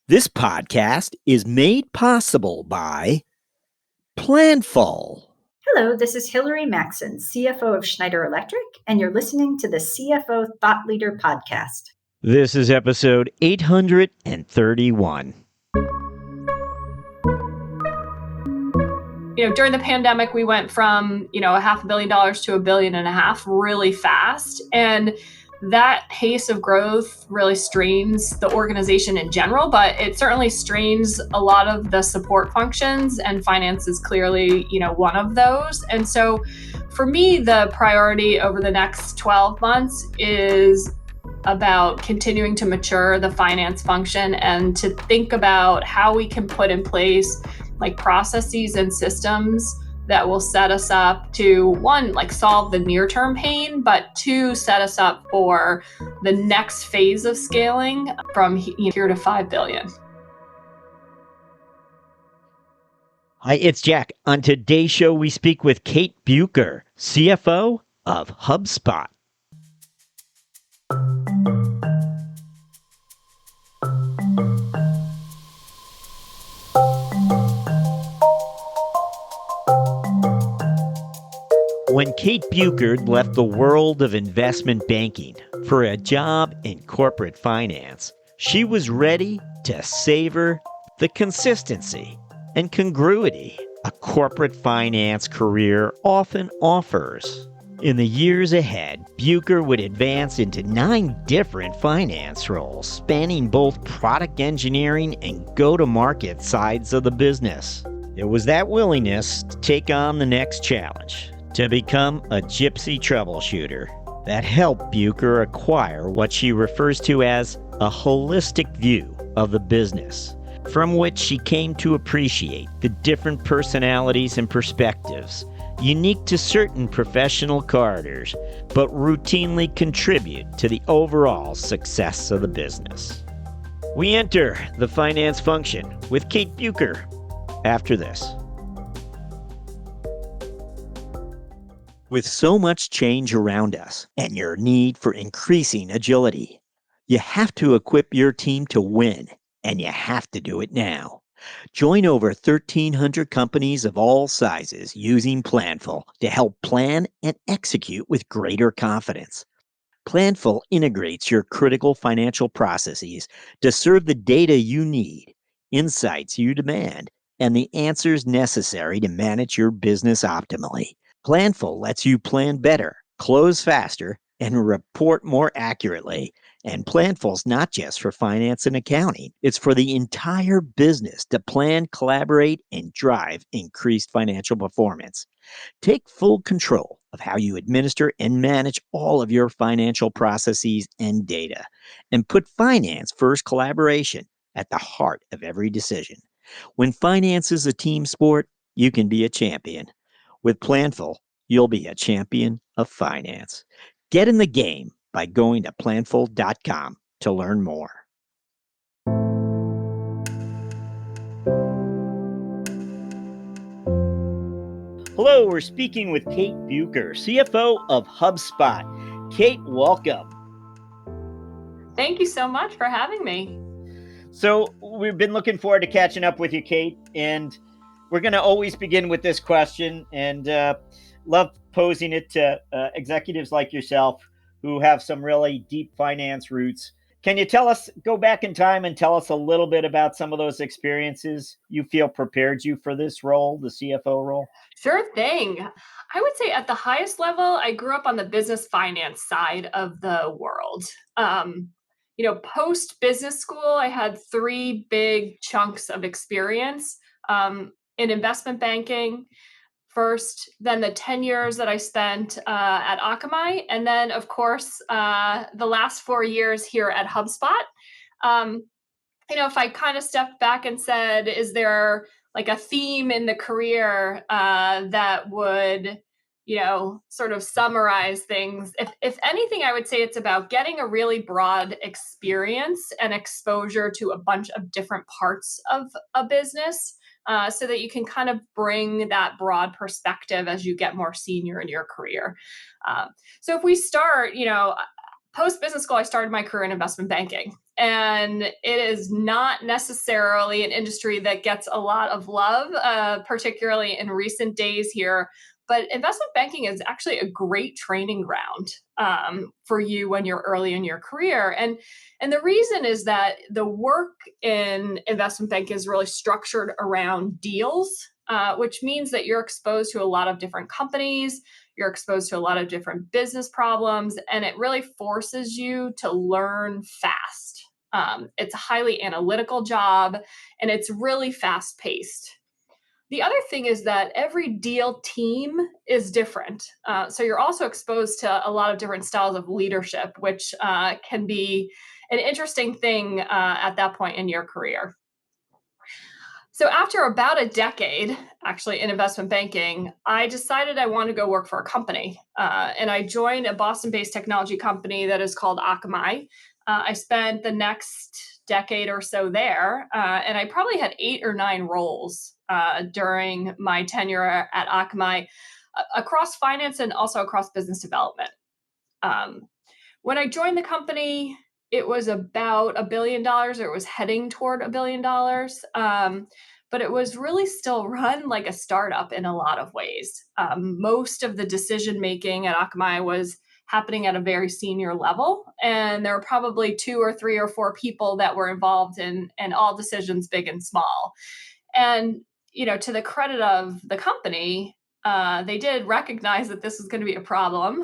This podcast is made possible by Planful. Hello, this is Hilary Maxon, CFO of Schneider Electric, and you're listening to the CFO Thought Leader Podcast. This is episode 831. During the pandemic, we went from, $500 million to $1.5 billion really fast. And that pace of growth really strains the organization in general, but it certainly strains a lot of the support functions, and finance is clearly, one of those. And so for me, the priority over the next 12 months is about continuing to mature the finance function and to think about how we can put in place like processes and systems that will set us up to, one, like solve the near-term pain, but two, set us up for the next phase of scaling from here to 5 billion. Hi, it's Jack. On today's show, we speak with Kate Bueker, CFO of HubSpot. When Kate Bueker left the world of investment banking for a job in corporate finance, she was ready to savor the consistency and congruity a corporate finance career often offers. In the years ahead, Bueker would advance into 9 different finance roles, spanning both product engineering and go-to-market sides of the business. It was that willingness to take on the next challenge, to become a gypsy troubleshooter, that helped Bueker acquire what she refers to as a holistic view of the business, from which she came to appreciate the different personalities and perspectives unique to certain professional corridors, but routinely contribute to the overall success of the business. We enter the finance function with Kate Bueker after this. With so much change around us and your need for increasing agility, you have to equip your team to win, and you have to do it now. Join over 1,300 companies of all sizes using Planful to help plan and execute with greater confidence. Planful integrates your critical financial processes to serve the data you need, insights you demand, and the answers necessary to manage your business optimally. Planful lets you plan better, close faster, and report more accurately. And Planful's not just for finance and accounting. It's for the entire business to plan, collaborate, and drive increased financial performance. Take full control of how you administer and manage all of your financial processes and data. And put finance first collaboration at the heart of every decision. When finance is a team sport, you can be a champion. With Planful, you'll be a champion of finance. Get in the game by going to planful.com to learn more. Hello, we're speaking with Kate Bueker, CFO of HubSpot. Kate, welcome. Thank you so much for having me. So we've been looking forward to catching up with you, Kate, and we're going to always begin with this question, and love posing it to executives like yourself who have some really deep finance roots. Can you go back in time and tell us a little bit about some of those experiences you feel prepared you for this role, the CFO role? Sure thing. I would say at the highest level, I grew up on the business finance side of the world. Post business school, I had 3 big chunks of experience in investment banking first, then the 10 years that I spent at Akamai, and then, of course, the last 4 years here at HubSpot. If I kind of stepped back and said, is there like a theme in the career that would, sort of summarize things? If anything, I would say it's about getting a really broad experience and exposure to a bunch of different parts of a business. So that you can kind of bring that broad perspective as you get more senior in your career. So if we start, post business school, I started my career in investment banking. And it is not necessarily an industry that gets a lot of love, particularly in recent days here. But investment banking is actually a great training ground for you when you're early in your career. And the reason is that the work in investment banking is really structured around deals, which means that you're exposed to a lot of different companies, you're exposed to a lot of different business problems, and it really forces you to learn fast. It's a highly analytical job, and it's really fast paced. The other thing is that every deal team is different. So you're also exposed to a lot of different styles of leadership, which can be an interesting thing at that point in your career. So after about a decade, actually in investment banking, I decided I wanted to go work for a company. And I joined a Boston-based technology company that is called Akamai. I spent the next decade or so there, and I probably had 8 or 9 roles during my tenure at Akamai across finance and also across business development. Um, when I joined the company, it was about $1 billion, or it was heading toward $1 billion. But it was really still run like a startup in a lot of ways. Most of the decision making at Akamai was happening at a very senior level, and there were probably 2 or 3 or 4 people that were involved in all decisions, big and small. And to the credit of the company, they did recognize that this was going to be a problem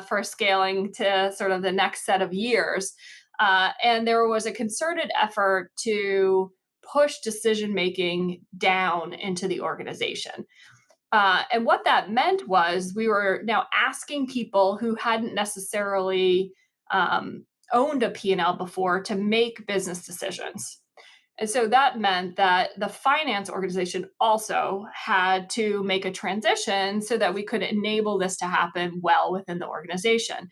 for scaling to sort of the next set of years. And there was a concerted effort to push decision making down into the organization. And what that meant was we were now asking people who hadn't necessarily owned a P&L before to make business decisions. And so that meant that the finance organization also had to make a transition so that we could enable this to happen well within the organization.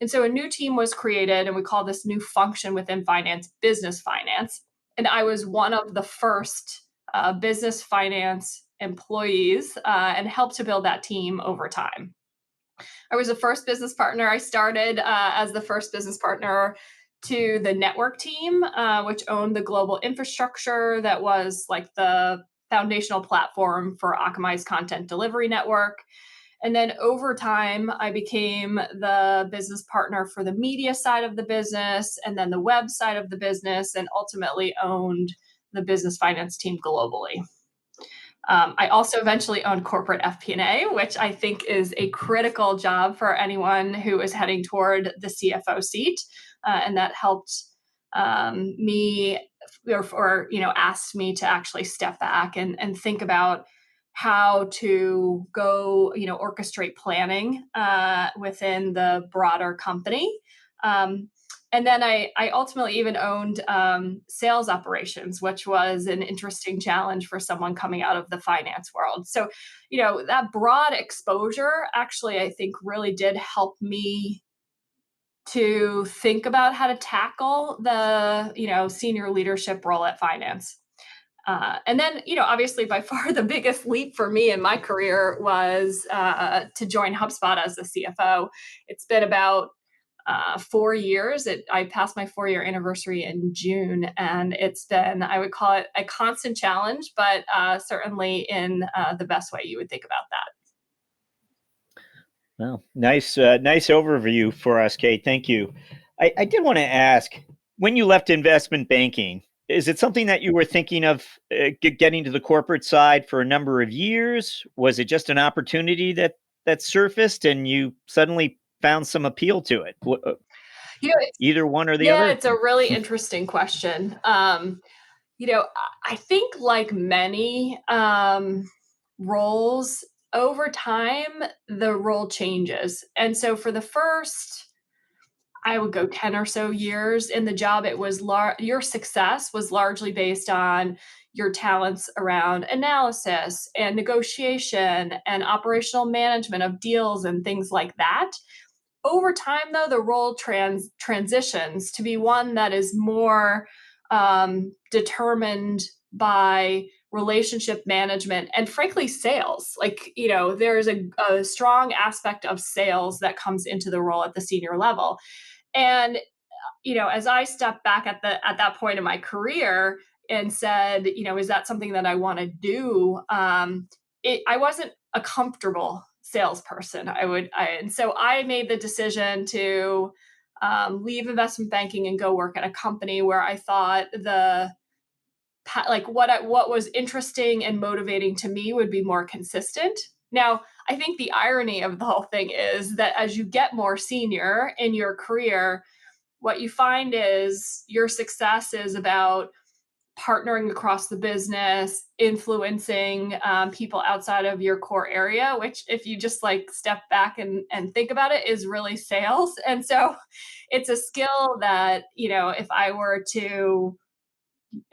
And so a new team was created, and we call this new function within finance business finance. And I was one of the first business finance employees and helped to build that team over time. I was the first business partner. I started as the first business partner to the network team, which owned the global infrastructure that was like the foundational platform for Akamai's content delivery network. And then over time, I became the business partner for the media side of the business, and then the web side of the business, and ultimately owned the business finance team globally. I also eventually owned corporate FP&A, which I think is a critical job for anyone who is heading toward the CFO seat. And that helped me or asked me to actually step back and think about how to go, orchestrate planning within the broader company. And then I ultimately even owned sales operations, which was an interesting challenge for someone coming out of the finance world. So, that broad exposure actually, I think, really did help me to think about how to tackle the, senior leadership role at finance. And then, obviously, by far the biggest leap for me in my career was to join HubSpot as the CFO. It's been about 4 years. I passed my 4-year anniversary in June, and it's been, I would call it a constant challenge, but certainly in the best way you would think about that. Well, nice overview for us, Kate. Thank you. I did want to ask, when you left investment banking, is it something that you were thinking of getting to the corporate side for a number of years? Was it just an opportunity that surfaced and you suddenly found some appeal to it? Either one or the other? Yeah, it's a really interesting question. I think like many roles, over time, the role changes. And so for the first, I would go 10 or so years in the job, it was your success was largely based on your talents around analysis and negotiation and operational management of deals and things like that. Over time, though, the role transitions to be one that is more determined by relationship management and, frankly, sales. Like, there's a strong aspect of sales that comes into the role at the senior level. And as I stepped back at that point in my career and said, is that something that I want to do? I wasn't a comfortable salesperson. And so I made the decision to leave investment banking and go work at a company where I thought what was interesting and motivating to me would be more consistent. Now, I think the irony of the whole thing is that as you get more senior in your career, what you find is your success is about partnering across the business, influencing people outside of your core area, which if you just like step back and think about it, is really sales. And so it's a skill that, if I were to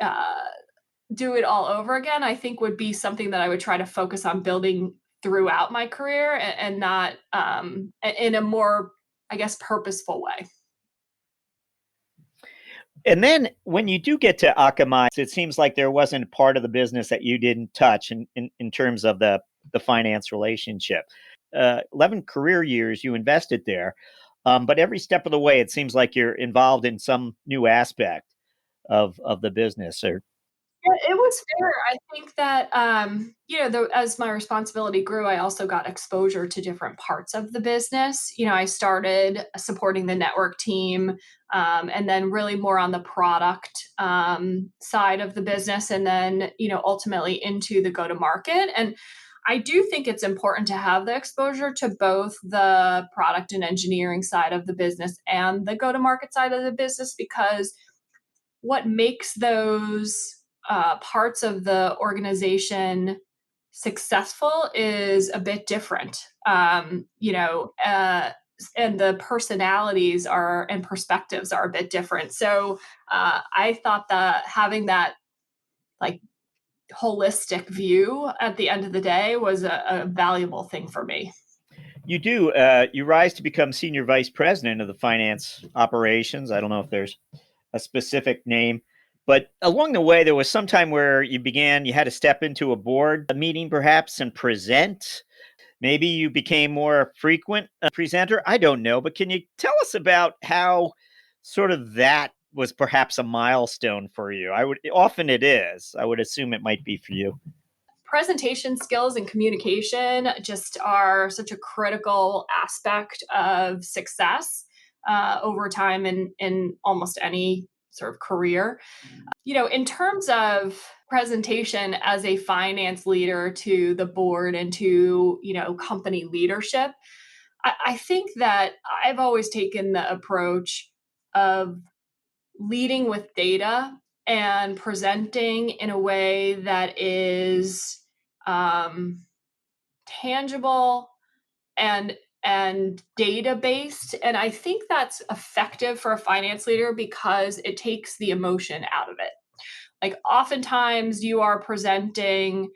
uh, do it all over again, I think would be something that I would try to focus on building throughout my career, and not in a more, I guess, purposeful way. And then when you do get to Akamai, it seems like there wasn't a part of the business that you didn't touch in terms of the finance relationship. 11 career years you invested there, but every step of the way, it seems like you're involved in some new aspect of the business. Or It was fair. I think that, as my responsibility grew, I also got exposure to different parts of the business. I started supporting the network team, and then really more on the product side of the business, and then, ultimately into the go to market. And I do think it's important to have the exposure to both the product and engineering side of the business and the go to market side of the business, because what makes those parts of the organization successful is a bit different. And the personalities and perspectives are a bit different. So I thought that having that like holistic view at the end of the day was a valuable thing for me. you do, you rise to become senior vice president of the finance operations. I don't know if there's a specific name, but along the way, there was some time where you had to step into a board meeting perhaps and present. Maybe you became more frequent presenter. I don't know, but can you tell us about how sort of that was perhaps a milestone for you? Often it is. I would assume it might be for you. Presentation skills and communication just are such a critical aspect of success over time in almost any sort of career. In terms of presentation as a finance leader to the board and to, company leadership, I think that I've always taken the approach of leading with data and presenting in a way that is tangible and data based. And I think that's effective for a finance leader because it takes the emotion out of it. Like oftentimes you are presenting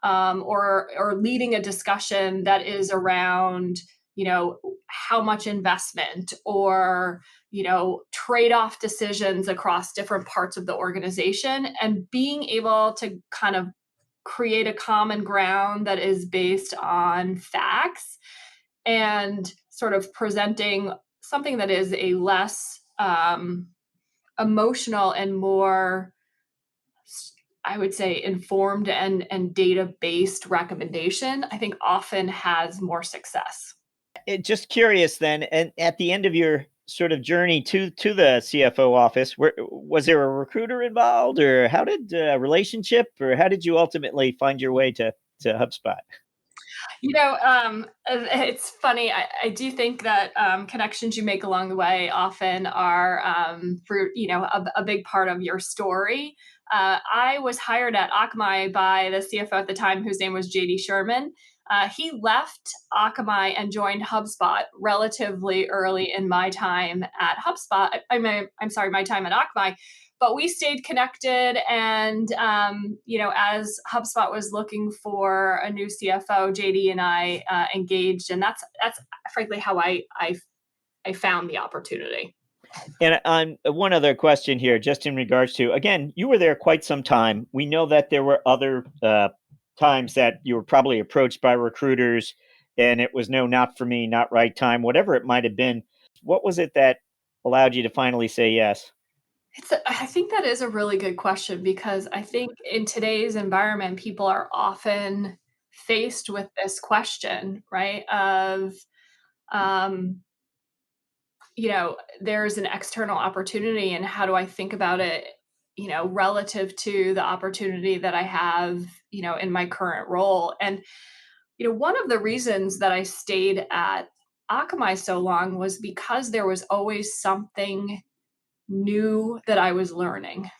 or leading a discussion that is around, how much investment or, trade-off decisions across different parts of the organization, and being able to kind of create a common ground that is based on facts and sort of presenting something that is a less emotional and more, I would say, informed and data-based recommendation, I think often has more success. Just curious then, and at the end of your sort of journey to the CFO office, was there a recruiter involved, or how did relationship, or how did you ultimately find your way to HubSpot? It's funny. I do think that connections you make along the way often are, a big part of your story. I was hired at Akamai by the CFO at the time, whose name was JD Sherman. He left Akamai and joined HubSpot relatively early in my time at HubSpot. I'm sorry, my time at Akamai. But we stayed connected, and as HubSpot was looking for a new CFO, JD and I engaged, and that's frankly how I found the opportunity. And on one other question here, just in regards to, again, you were there quite some time. We know that there were other times that you were probably approached by recruiters, and it was no, not for me, not right time, whatever it might have been. What was it that allowed you to finally say yes? I think that is a really good question because I think in today's environment, people are often faced with this question, right? Um, there's an external opportunity, and how do I think about it, relative to the opportunity that I have, in my current role. And, one of the reasons that I stayed at Akamai so long was because there was always something new that I was learning.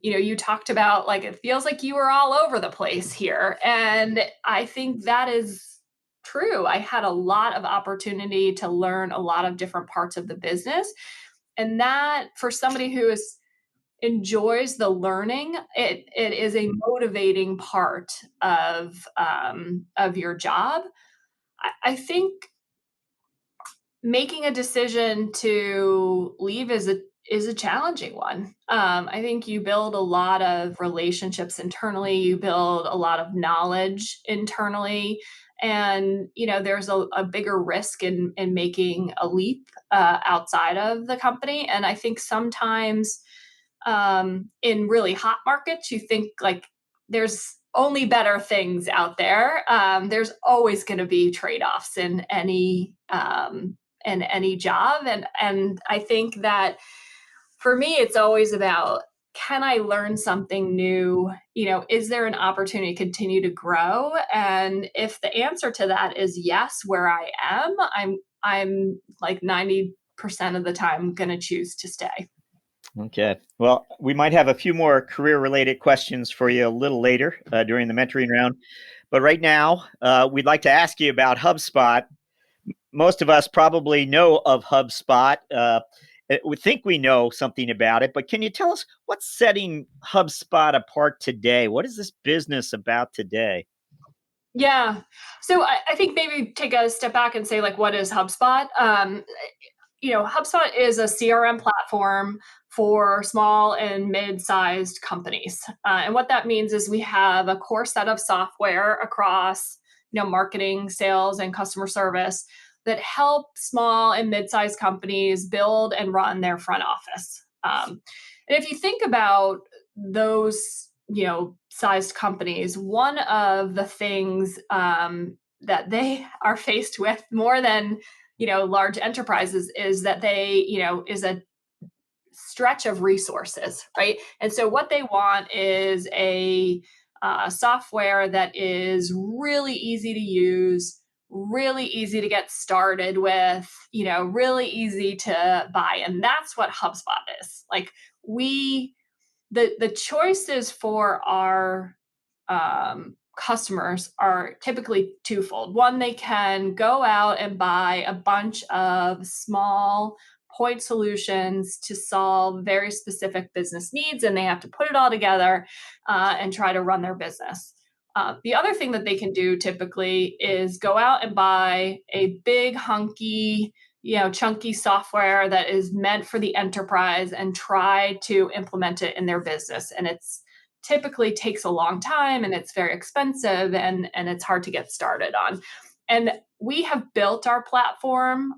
You talked about like it feels like you were all over the place here. And I think that is true. I had a lot of opportunity to learn a lot of different parts of the business. And that for somebody who enjoys the learning, it is a motivating part of your job. I think making a decision to leave is a challenging one. I think you build a lot of relationships internally. You build a lot of knowledge internally, and there's a bigger risk in making a leap outside of the company. And I think sometimes in really hot markets, you think like there's only better things out there. There's always going to be trade-offs in any job. And I think that for me, it's always about, can I learn something new? Is there an opportunity to continue to grow? And if the answer to that is yes, where I am, I'm like 90% of the time going to choose to stay. Okay. Well, we might have a few more career-related questions for you a little later during the mentoring round. But right now, we'd like to ask you about HubSpot. Most of us probably know of HubSpot. We think we know something about it, but can you tell us what's setting HubSpot apart today? What is this business about today? Yeah. So I think maybe take a step back and say, like, what is HubSpot? HubSpot is a CRM platform for small and mid-sized companies. And what that means is we have a core set of software across, marketing, sales, and customer service that help small and mid-sized companies build and run their front office. And if you think about those, sized companies, one of the things that they are faced with more than large enterprises is that is a stretch of resources, right? And so what they want is a software that is really easy to use, really easy to get started with, really easy to buy. And that's what HubSpot is. Like the choices for our customers are typically twofold. One, they can go out and buy a bunch of small point solutions to solve very specific business needs, and they have to put it all together and try to run their business. The other thing that they can do typically is go out and buy a big, hunky, chunky software that is meant for the enterprise and try to implement it in their business. And it's typically takes a long time and it's very expensive and it's hard to get started on. And we have built our platform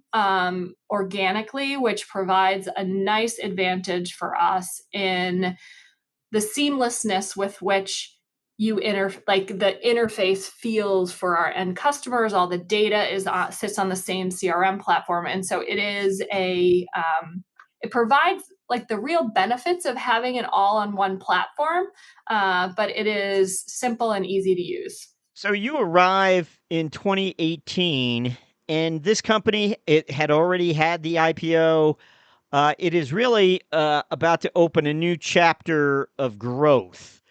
organically, which provides a nice advantage for us in the seamlessness with which the interface feels for our end customers. All the data sits on the same CRM platform, and so it provides like the real benefits of having it all on one platform, but it is simple and easy to use. So you arrive in 2018, and this company, it had already had the IPO. It is really about to open a new chapter of growth.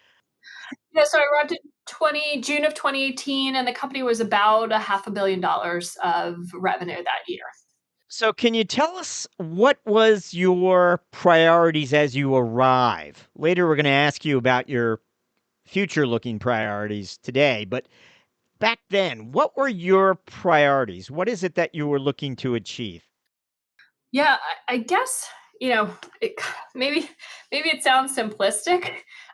Yeah, so I arrived in June of 2018, and the company was about $500 million of revenue that year. So can you tell us what was your priorities as you arrive? Later, we're going to ask you about your future-looking priorities today, but back then, what were your priorities? What is it that you were looking to achieve? Yeah, I guess, it, maybe it sounds simplistic,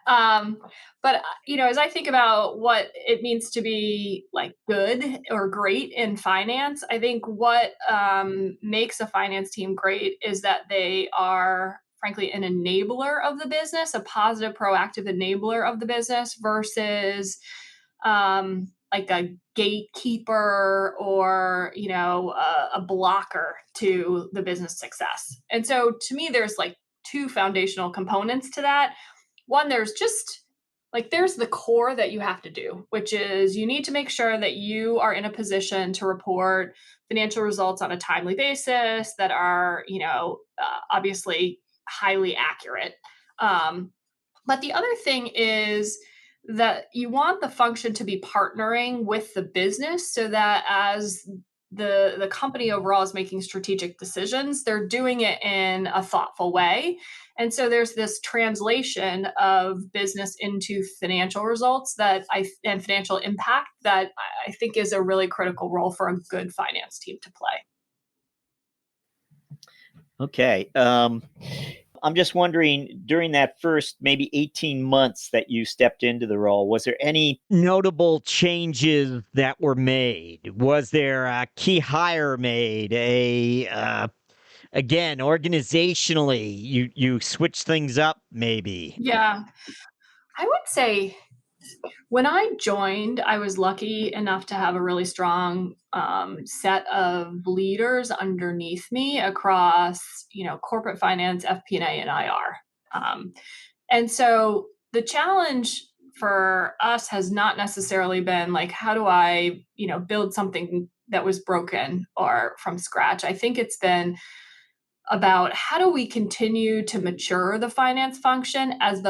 But as I think about what it means to be like good or great in finance, I think what makes a finance team great is that they are frankly an enabler of the business, a positive, proactive enabler of the business versus like a gatekeeper or a blocker to the business success. And so to me, there's like two foundational components to that. One, there's the core that you have to do, which is you need to make sure that you are in a position to report financial results on a timely basis that are, obviously highly accurate. But the other thing is that you want the function to be partnering with the business so that as the company overall is making strategic decisions, they're doing it in a thoughtful way. And so there's this translation of business into financial results and financial impact that I think is a really critical role for a good finance team to play. Okay. I'm just wondering, during that first maybe 18 months that you stepped into the role, was there any notable changes that were made? Was there a key hire made? Again, organizationally, you switched things up maybe? Yeah, I would say when I joined, I was lucky enough to have a really strong set of leaders underneath me across, corporate finance, FP&A, and IR. And so the challenge for us has not necessarily been like, how do I, build something that was broken or from scratch? I think it's been about how do we continue to mature the finance function as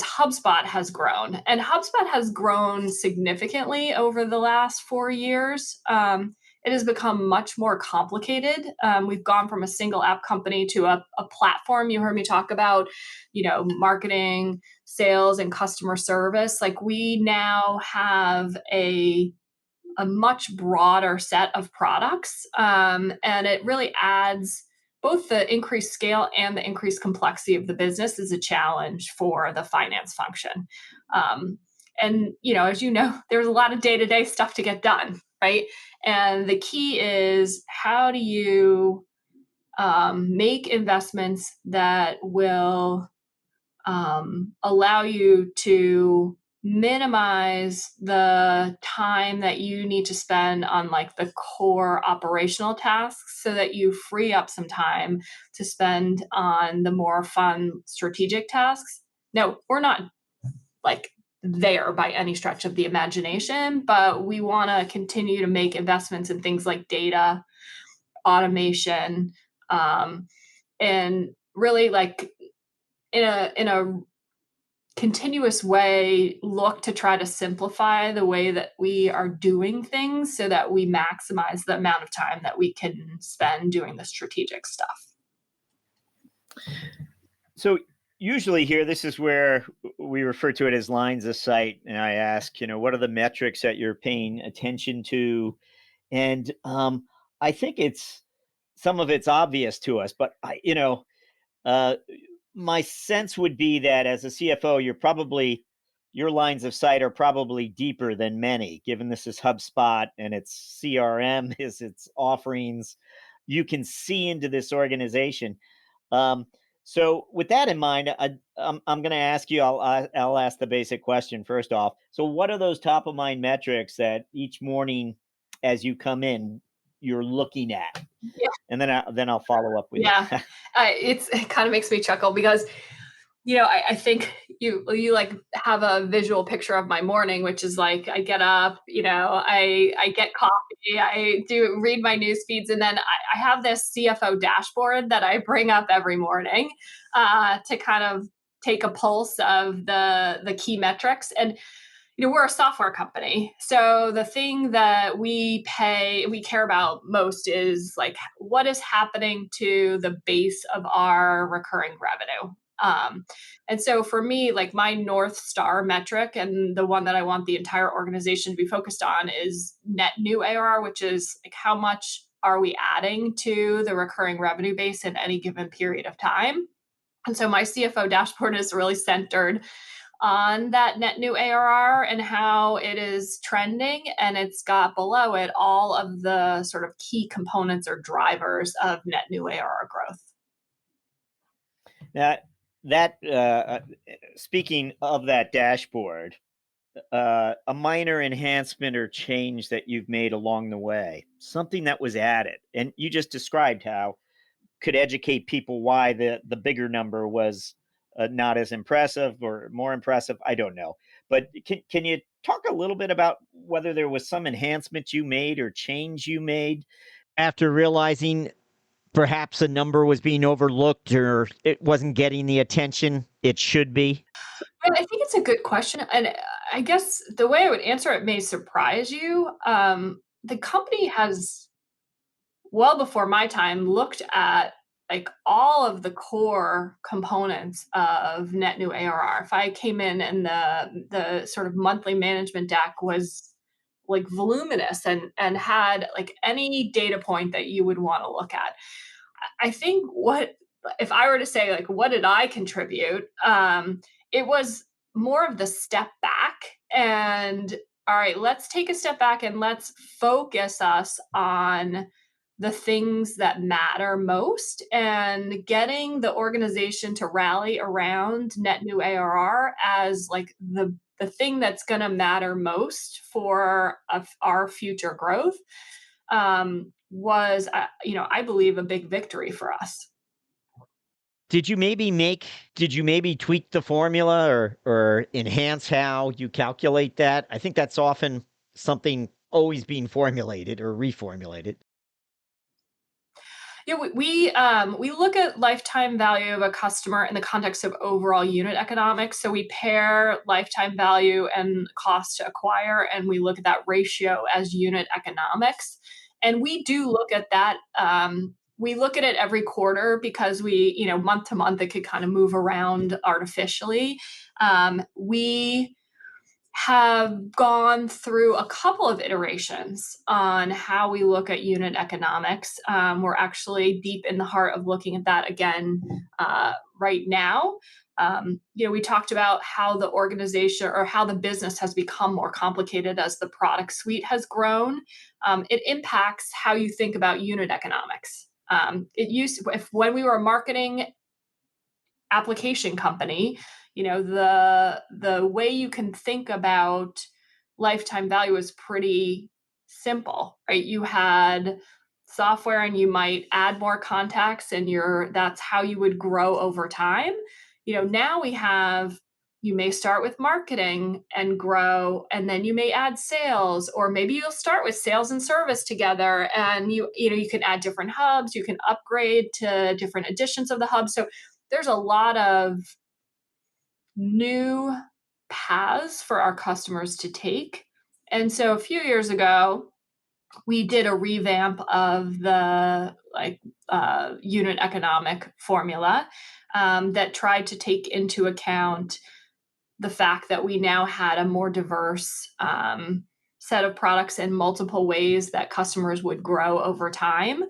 HubSpot has grown. And HubSpot has grown significantly over the last 4 years. It has become much more complicated. We've gone from a single app company to a platform. You heard me talk about, marketing, sales, and customer service. Like we now have a much broader set of products. And it really adds both the increased scale and the increased complexity of the business is a challenge for the finance function. And, as you know, there's a lot of day-to-day stuff to get done, right? And the key is how do you make investments that will allow you to minimize the time that you need to spend on like the core operational tasks so that you free up some time to spend on the more fun strategic tasks. Now, we're not like there by any stretch of the imagination, but we want to continue to make investments in things like data, automation, and really like in a continuous way look to try to simplify the way that we are doing things so that we maximize the amount of time that we can spend doing the strategic stuff. So usually here, this is where we refer to it as lines of sight. And I ask, what are the metrics that you're paying attention to? And I think some of it's obvious to us, but my sense would be that as a CFO, your lines of sight are probably deeper than many, given this is HubSpot and its CRM is its offerings. You can see into this organization. So with that in mind, I'm going to ask you, I'll ask the basic question first off. So what are those top of mind metrics that each morning as you come in, you're looking at? Yeah. And then I'll follow up with you. It kind of makes me chuckle because, I think you like have a visual picture of my morning, which is like, I get up, I get coffee, I do read my news feeds. And then I have this CFO dashboard that I bring up every morning to kind of take a pulse of the key metrics. And we're a software company. So the thing that we care about most is like what is happening to the base of our recurring revenue. And so for me, like my North Star metric and the one that I want the entire organization to be focused on is net new ARR, which is like how much are we adding to the recurring revenue base in any given period of time. And so my CFO dashboard is really centered on that net new ARR and how it is trending. And it's got below it all of the sort of key components or drivers of net new ARR growth. Speaking of that dashboard, a minor enhancement or change that you've made along the way, something that was added, and you just described how could educate people why the bigger number was not as impressive or more impressive. I don't know, but can you talk a little bit about whether there was some enhancement you made or change you made after realizing perhaps a number was being overlooked or it wasn't getting the attention it should be? I think it's a good question. And I guess the way I would answer it may surprise you. The company has, well before my time, looked at like all of the core components of net new ARR. If I came in and the sort of monthly management deck was like voluminous and had like any data point that you would want to look at. I think what if I were to say like what did I contribute? It was more of the step back and all right, let's take a step back and let's focus us on the things that matter most and getting the organization to rally around net new ARR as like the thing that's going to matter most for our future growth was I believe a big victory for us. Did you maybe tweak the formula or enhance how you calculate that? I think that's often something always being formulated or reformulated. Yeah, we look at lifetime value of a customer in the context of overall unit economics. So we pair lifetime value and cost to acquire, and we look at that ratio as unit economics. And we do look at that. We look at it every quarter because month to month, it could kind of move around artificially. We have gone through a couple of iterations on how we look at unit economics. We're actually deep in the heart of looking at that again right now. We talked about how the organization or how the business has become more complicated as the product suite has grown. It impacts how you think about unit economics. When we were a marketing application company, the way you can think about lifetime value is pretty simple, right? You had software and you might add more contacts and that's how you would grow over time. Now you may start with marketing and grow, and then you may add sales, or maybe you'll start with sales and service together, and you can add different hubs, you can upgrade to different editions of the hub. So there's a lot of new paths for our customers to take. And so a few years ago, we did a revamp of the unit economic formula that tried to take into account the fact that we now had a more diverse set of products in multiple ways that customers would grow over time.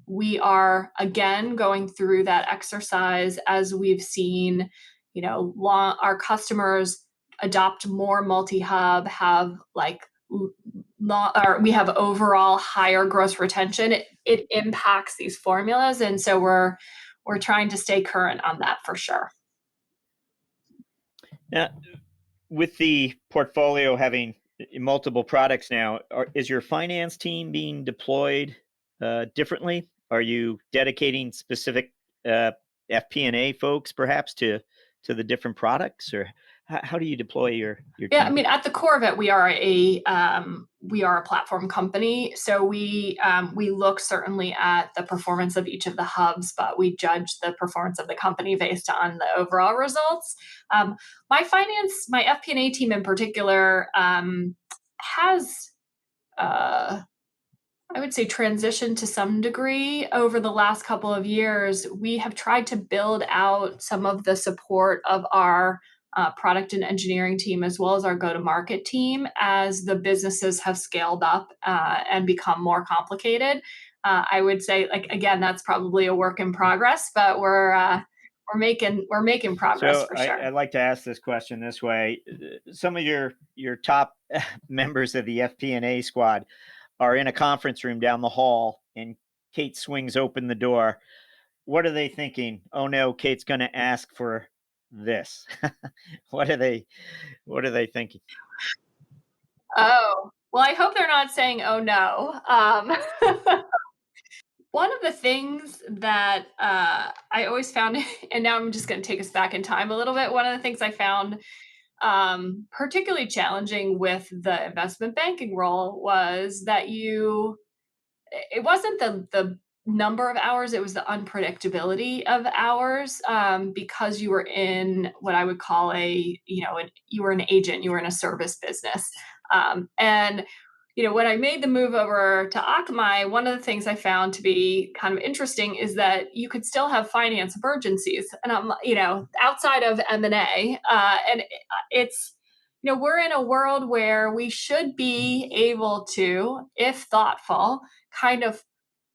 We are again going through that exercise as we've seen, our customers adopt more multi-hub, we have overall higher gross retention. It impacts these formulas, and so we're trying to stay current on that for sure. Now, with the portfolio having multiple products now, is your finance team being deployed differently? Are you dedicating specific FP&A folks perhaps to the different products, or how do you deploy your team? Yeah, I mean, at the core of it, we are a platform company. So we look certainly at the performance of each of the hubs, but we judge the performance of the company based on the overall results. My FP&A team in particular has I would say transition to some degree over the last couple of years. We have tried to build out some of the support of our product and engineering team, as well as our go-to-market team, as the businesses have scaled up and become more complicated. I would say, again, that's probably a work in progress, but we're we're making progress So for I'd sure. like to ask this question this way. Some of your top members of the FP&A squad are in a conference room down the hall, and Kate swings open the door. What are they thinking? Oh no, Kate's going to ask for this. what are they What are they thinking? Oh, well, I hope they're not saying, "Oh no." One of the things that I always found, and now I'm just going to take us back in time a little bit. One of the things I found particularly challenging with the investment banking role was that it wasn't the number of hours, it was the unpredictability of hours, because you were in what I would call you were an agent, you were in a service business. And when I made the move over to Akamai, one of the things I found to be kind of interesting is that you could still have finance emergencies, and outside of M&A, and it's we're in a world where we should be able to, if thoughtful, kind of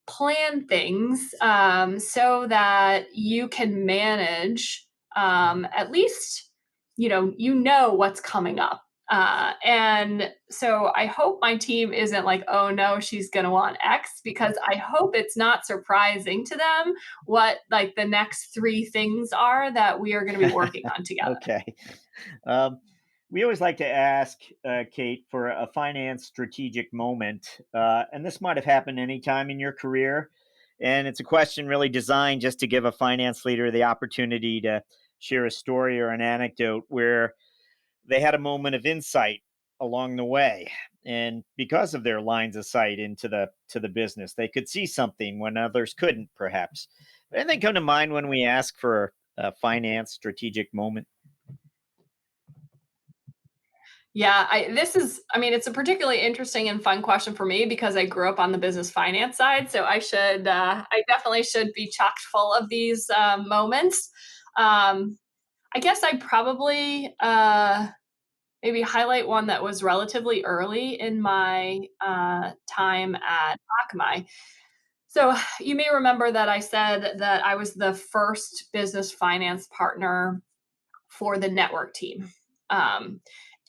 plan things, so that you can manage, at least what's coming up. And so I hope my team isn't like, oh no, she's going to want X, because I hope it's not surprising to them what like the next three things are that we are going to be working on together. Okay. Um, we always like to ask Kate for a finance strategic moment, and this might have happened any time in your career. And it's a question really designed just to give a finance leader the opportunity to share a story or an anecdote where they had a moment of insight along the way. And because of their lines of sight into the business, they could see something when others couldn't, perhaps. Anything come to mind when we ask for a finance strategic moment? Yeah, it's a particularly interesting and fun question for me because I grew up on the business finance side. So I definitely should be chocked full of these moments. Um, I guess I'd probably maybe highlight one that was relatively early in my time at Akamai. So you may remember that I said that I was the first business finance partner for the network team. Um,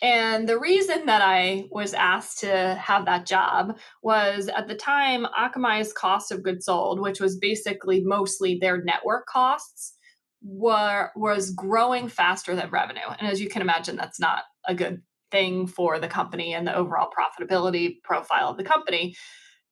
and the reason that I was asked to have that job was at the time, Akamai's cost of goods sold, which was basically mostly their network costs, was growing faster than revenue. And as you can imagine, that's not a good thing for the company and the overall profitability profile of the company.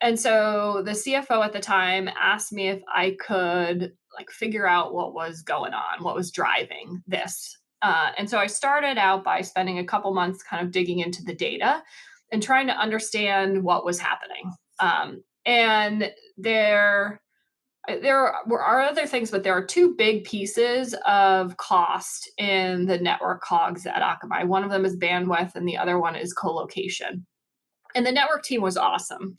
And so the CFO at the time asked me if I could like figure out what was going on, what was driving this. And so I started out by spending a couple months kind of digging into the data and trying to understand what was happening. And there are other things, but there are two big pieces of cost in the network cogs at Akamai. One of them is bandwidth, and the other one is co-location. And the network team was awesome.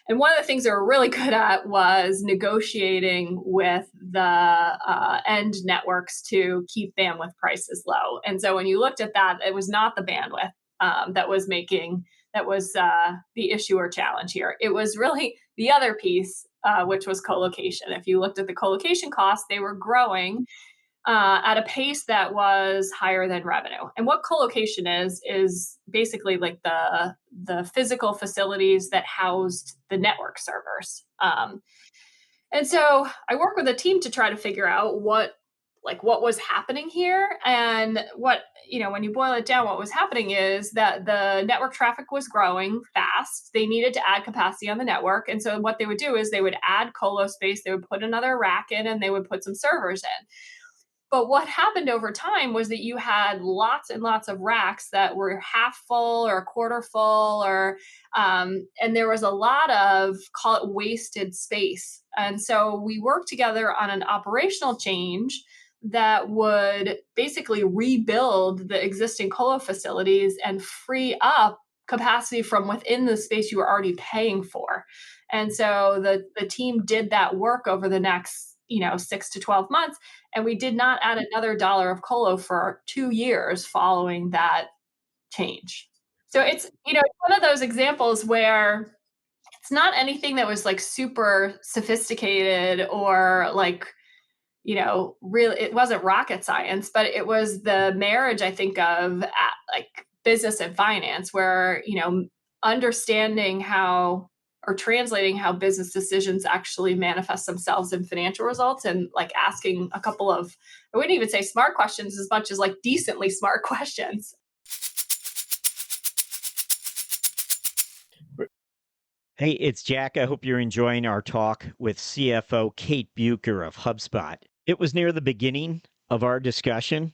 And one of the things they were really good at was negotiating with the end networks to keep bandwidth prices low. And so when you looked at that, it was not the bandwidth that was the issue or challenge here. It was really the other piece, which was co-location. If you looked at the co-location costs, they were growing at a pace that was higher than revenue. And what co-location is basically like the physical facilities that housed the network servers. And so I work with a team to try to figure out what was happening here. And when you boil it down, what was happening is that the network traffic was growing fast. They needed to add capacity on the network. And so what they would do is they would add colo space, they would put another rack in, and they would put some servers in. But what happened over time was that you had lots and lots of racks that were half full or a quarter full, and there was a lot of, call it, wasted space. And so we worked together on an operational change that would basically rebuild the existing colo facilities and free up capacity from within the space you were already paying for. And so the team did that work over the next 6 to 12 months, and we did not add another dollar of colo for 2 years following that change. So it's one of those examples where it's not anything that was like super sophisticated or like really, it wasn't rocket science, but it was the marriage, I think, of like business and finance, where, understanding how or translating how business decisions actually manifest themselves in financial results, and like asking a couple of, I wouldn't even say smart questions as much as like decently smart questions. Hey, it's Jack. I hope you're enjoying our talk with CFO Kate Bueker of HubSpot. It was near the beginning of our discussion.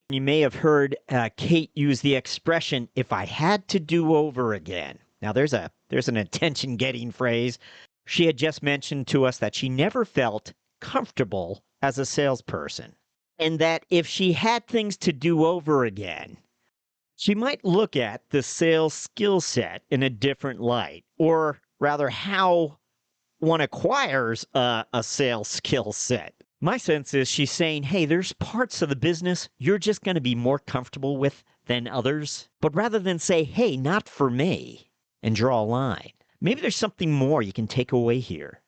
You may have heard Kate use the expression, "if I had to do over again." Now, there's an attention-getting phrase. She had just mentioned to us that she never felt comfortable as a salesperson, and that if she had things to do over again, she might look at the sales skill set in a different light, or rather, how one acquires a sales skill set. My sense is she's saying, hey, there's parts of the business you're just going to be more comfortable with than others. But rather than say, hey, not for me, and draw a line, maybe there's something more you can take away here.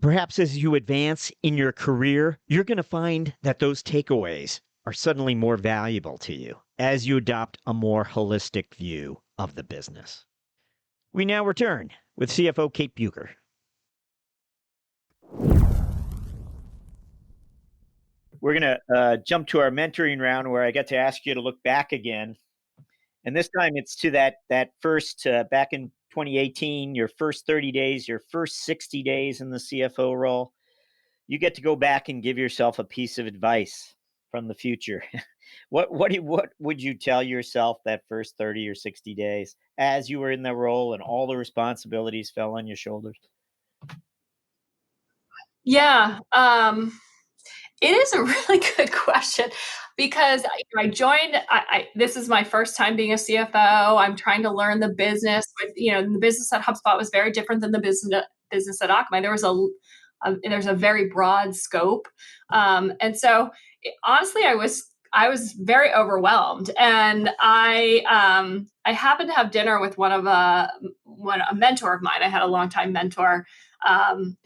Perhaps as you advance in your career, you're going to find that those takeaways are suddenly more valuable to you as you adopt a more holistic view of the business. We now return with CFO Kate Bueker. We're going to jump to our mentoring round, where I get to ask you to look back again. And this time it's to that first, back in 2018, your first 30 days, your first 60 days in the CFO role. You get to go back and give yourself a piece of advice from the future. What would you tell yourself that first 30 or 60 days as you were in the role and all the responsibilities fell on your shoulders? Yeah. It is a really good question, because I joined, this is my first time being a CFO. I'm trying to learn the business. But, the business at HubSpot was very different than the business at Akamai. There was there's a very broad scope. And so honestly, I was very overwhelmed, and I happened to have dinner with a mentor of mine. I had a longtime mentor,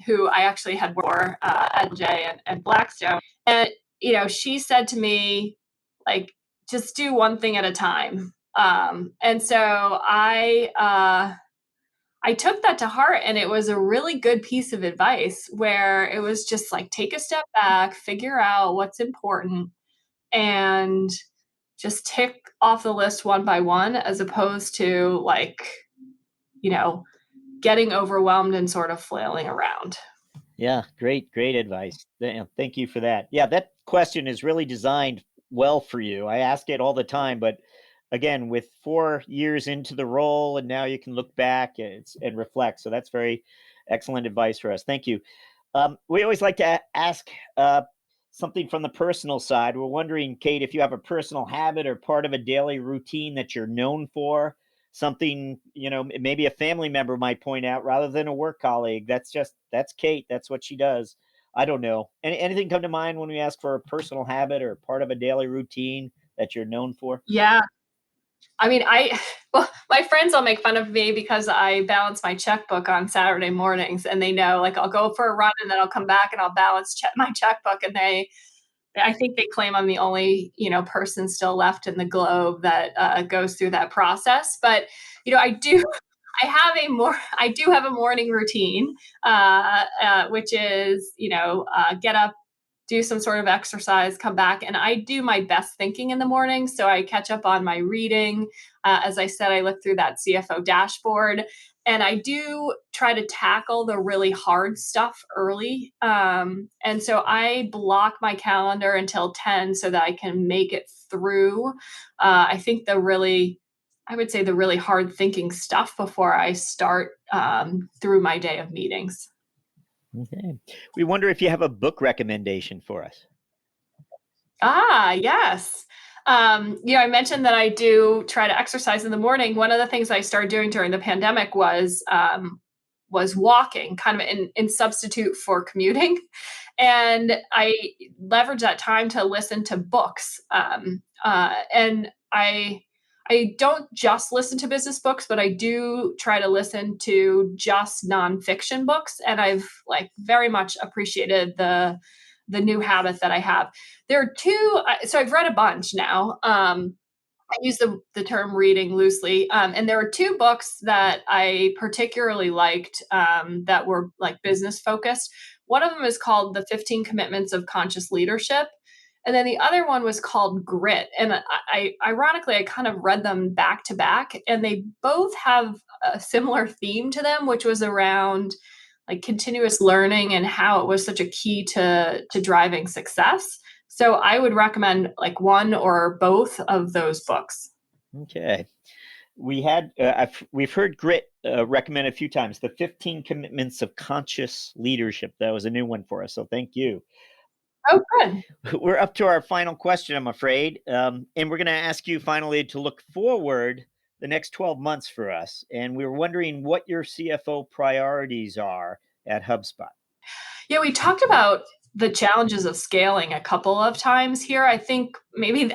who I actually had for at J and Blackstone. And, she said to me, like, just do one thing at a time. And so I took that to heart, and it was a really good piece of advice, where it was just like, take a step back, figure out what's important, and just tick off the list one by one, as opposed to like, getting overwhelmed and sort of flailing around. Yeah, great advice. Thank you for that. Yeah, that question is really designed well for you. I ask it all the time, but again, with 4 years into the role, and now you can look back and reflect. So that's very excellent advice for us. Thank you. We always like to ask something from the personal side. We're wondering, Kate, if you have a personal habit or part of a daily routine that you're known for, something, maybe a family member might point out rather than a work colleague. That's Kate. That's what she does. I don't know. Anything come to mind when we ask for a personal habit or part of a daily routine that you're known for? Yeah. I mean, my friends all make fun of me because I balance my checkbook on Saturday mornings, and they know, like, I'll go for a run and then I'll come back and I'll balance my checkbook. And I think they claim I'm the only, person still left in the globe that goes through that process. But, I do have a morning routine, which is, get up, do some sort of exercise, come back, and I do my best thinking in the morning. So I catch up on my reading. As I said, I look through that CFO dashboard, and I do try to tackle the really hard stuff early. And so I block my calendar until 10 so that I can make it through. I think I would say the really hard thinking stuff before I start through my day of meetings. Okay. We wonder if you have a book recommendation for us. Yes. I mentioned that I do try to exercise in the morning. One of the things I started doing during the pandemic was walking, kind of in substitute for commuting. And I leverage that time to listen to books. And I don't just listen to business books, but I do try to listen to just nonfiction books. And I've very much appreciated the the new habit that I have. There are two, so I've read a bunch now. I use the term reading loosely. And there were two books that I particularly liked that were like business focused. One of them is called The 15 Commitments of Conscious Leadership. And then the other one was called Grit. And ironically, I kind of read them back to back, and they both have a similar theme to them, which was around like continuous learning and how it was such a key to driving success. So I would recommend like one or both of those books. Okay. We've heard Grit recommended a few times, the 15 Commitments of Conscious Leadership. That was a new one for us. So thank you. Oh, good. We're up to our final question, I'm afraid. And we're going to ask you finally to look forward the next 12 months for us. And we were wondering what your CFO priorities are at HubSpot. Yeah, we talked about the challenges of scaling a couple of times here. I think maybe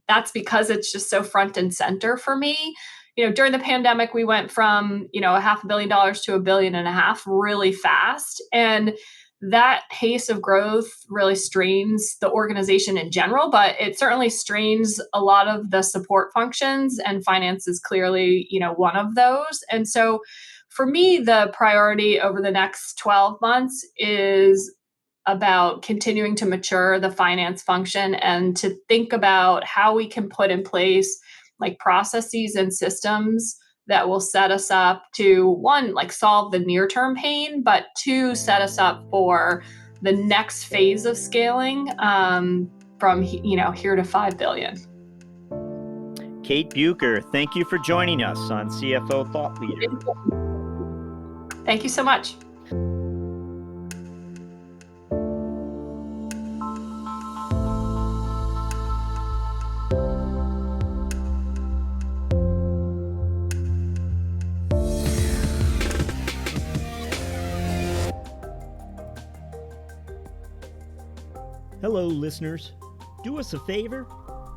that's because it's just so front and center for me. During the pandemic, we went from, $500 million to $1.5 billion really fast. And that pace of growth really strains the organization in general, but it certainly strains a lot of the support functions, and finance is clearly, one of those. And so for me, the priority over the next 12 months is about continuing to mature the finance function and to think about how we can put in place like processes and systems that will set us up to, one, like solve the near-term pain, but two, set us up for the next phase of scaling from here to 5 billion. Kate Bueker, thank you for joining us on CFO Thought Leader. Thank you so much. Hello, listeners. Do us a favor.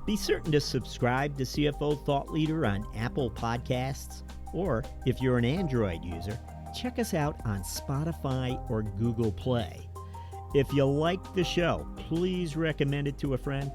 Be certain to subscribe to CFO Thought Leader on Apple Podcasts, or if you're an Android user, check us out on Spotify or Google Play. If you like the show, please recommend it to a friend.